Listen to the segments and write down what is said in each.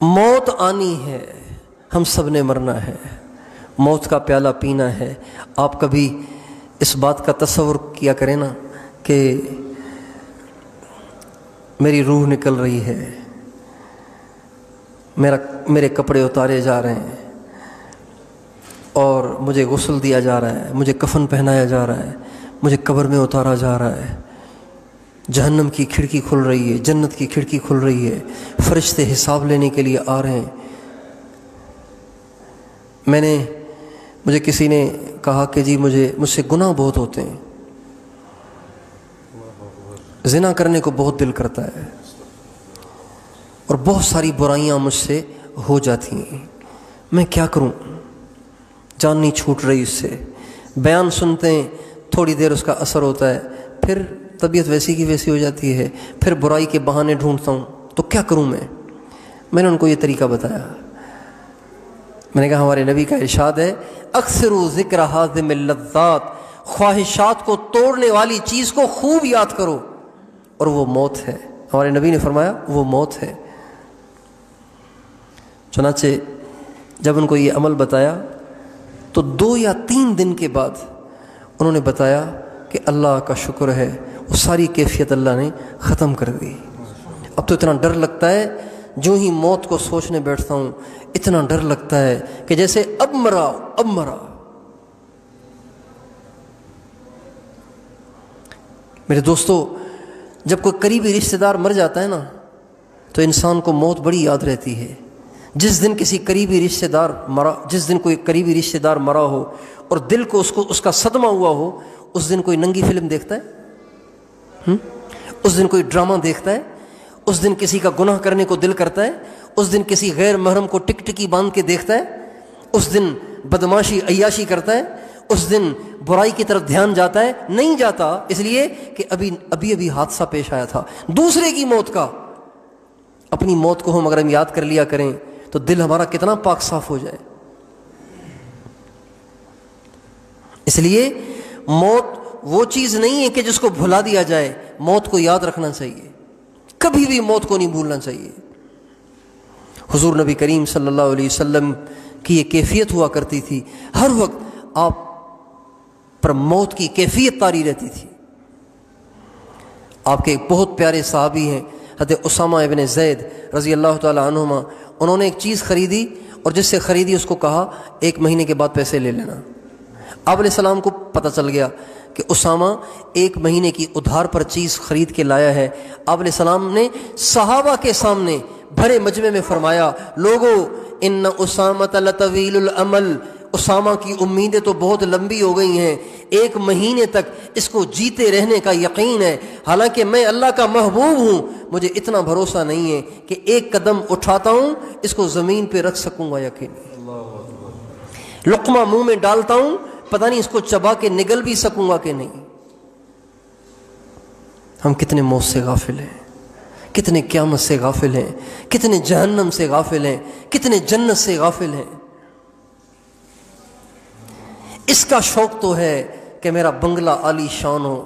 موت آنی ہے، ہم سب نے مرنا ہے، موت کا پیالہ پینا ہے۔ آپ کبھی اس بات کا تصور کیا کریں نا کہ میری روح نکل رہی ہے، میرے کپڑے اتارے جا رہے ہیں اور مجھے غسل دیا جا رہا ہے، مجھے کفن پہنایا جا رہا ہے، مجھے قبر میں اتارا جا رہا ہے، جہنم کی کھڑکی کھل رہی ہے، جنت کی کھڑکی کھل رہی ہے، فرشتے حساب لینے کے لیے آ رہے ہیں۔ مجھے کسی نے کہا کہ جی مجھ سے گناہ بہت ہوتے ہیں، زنا کرنے کو بہت دل کرتا ہے اور بہت ساری برائیاں مجھ سے ہو جاتی ہیں، میں کیا کروں؟ جان نہیں چھوٹ رہی اس سے۔ بیان سنتے ہیں، تھوڑی دیر اس کا اثر ہوتا ہے، پھر طبیعت ویسی کی ویسی ہو جاتی ہے، پھر برائی کے بہانے ڈھونڈتا ہوں، تو کیا کروں میں نے ان کو یہ طریقہ بتایا۔ میں نے کہا ہمارے نبی کا ارشاد ہے، اکثروا ذکر ہاضم اللذات، خواہشات کو توڑنے والی چیز کو خوب یاد کرو، اور وہ موت ہے۔ ہمارے نبی نے فرمایا وہ موت ہے۔ چنانچہ جب ان کو یہ عمل بتایا تو 2 یا 3 دن کے بعد انہوں نے بتایا کہ اللہ کا شکر ہے، وہ ساری کیفیت اللہ نے ختم کر دی۔ اب تو اتنا ڈر لگتا ہے، جو ہی موت کو سوچنے بیٹھتا ہوں اتنا ڈر لگتا ہے کہ جیسے اب مرا۔ میرے دوستو، جب کوئی قریبی رشتہ دار مر جاتا ہے نا تو انسان کو موت بڑی یاد رہتی ہے۔ جس دن کوئی قریبی رشتہ دار مرا ہو اور دل کو اس کا صدمہ ہوا ہو، اس دن کوئی ننگی فلم دیکھتا ہے، اس دن کوئی ڈرامہ دیکھتا ہے، اس دن کسی کا گناہ کرنے کو دل کرتا ہے، اس دن کسی غیر محرم کو ٹک ٹکی باندھ کے دیکھتا ہے، اس دن بدماشی عیاشی کرتا ہے، اس دن برائی کی طرف دھیان جاتا ہے؟ نہیں جاتا، اس لیے کہ ابھی حادثہ پیش آیا تھا دوسرے کی موت کا۔ اپنی موت کو ہم اگر یاد کر لیا کریں تو دل ہمارا کتنا پاک صاف ہو جائے۔ اس لیے موت وہ چیز نہیں ہے کہ جس کو بھلا دیا جائے، موت کو یاد رکھنا چاہیے، کبھی بھی موت کو نہیں بھولنا چاہیے۔ حضور نبی کریم صلی اللہ علیہ وسلم کی یہ کیفیت ہوا کرتی تھی، ہر وقت آپ پر موت کی کیفیت طاری رہتی تھی۔ آپ کے ایک بہت پیارے صحابی ہیں حضرت اسامہ ابن زید رضی اللہ تعالی عنہما، انہوں نے ایک چیز خریدی اور جس سے خریدی اس کو کہا 1 مہینے کے بعد پیسے لے لینا۔ آپ علیہ السلام کو پتہ چل گیا کہ اسامہ 1 مہینے کی ادھار پر چیز خرید کے لایا ہے۔ آپ علیہ السلام نے صحابہ کے سامنے بھرے مجمع میں فرمایا، لوگو ان اسامۃ لطویل الامل، اسامہ کی امیدیں تو بہت لمبی ہو گئی ہیں، 1 مہینے تک اس کو جیتے رہنے کا یقین ہے، حالانکہ میں اللہ کا محبوب ہوں، مجھے اتنا بھروسہ نہیں ہے کہ 1 قدم اٹھاتا ہوں اس کو زمین پہ رکھ سکوں گا یا کہ نہیں، لقمہ منہ میں ڈالتا ہوں پتہ نہیں اس کو چبا کے نگل بھی سکوں گا کہ نہیں۔ ہم کتنے موت سے غافل ہیں، کتنے قیامت سے غافل ہیں، کتنے جہنم سے غافل ہیں، کتنے جنت سے غافل ہیں۔ اس کا شوق تو ہے کہ میرا بنگلہ عالی شان ہو،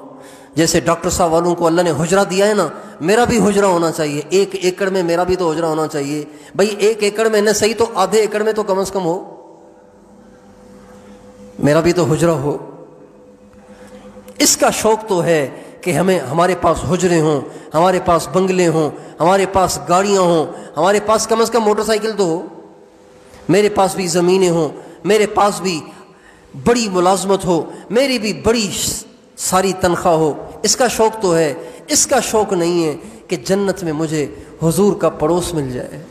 جیسے ڈاکٹر صاحب والوں کو اللہ نے حجرہ دیا ہے نا، میرا بھی حجرہ ہونا چاہیے، 1 ایکڑ میں میرا بھی تو حجرہ ہونا چاہیے۔ بھائی 1 ایکڑ میں نہ صحیح تو آدھے ایکڑ میں تو کم از کم ہو، میرا بھی تو حجرہ ہو۔ اس کا شوق تو ہے کہ ہمارے پاس حجرے ہوں، ہمارے پاس بنگلے ہوں، ہمارے پاس گاڑیاں ہوں، ہمارے پاس کم از کم موٹر سائیکل تو ہو، میرے پاس بھی زمینیں ہوں، میرے پاس بھی بڑی ملازمت ہو، میری بھی بڑی ساری تنخواہ ہو۔ اس کا شوق تو ہے، اس کا شوق نہیں ہے کہ جنت میں مجھے حضور کا پڑوس مل جائے۔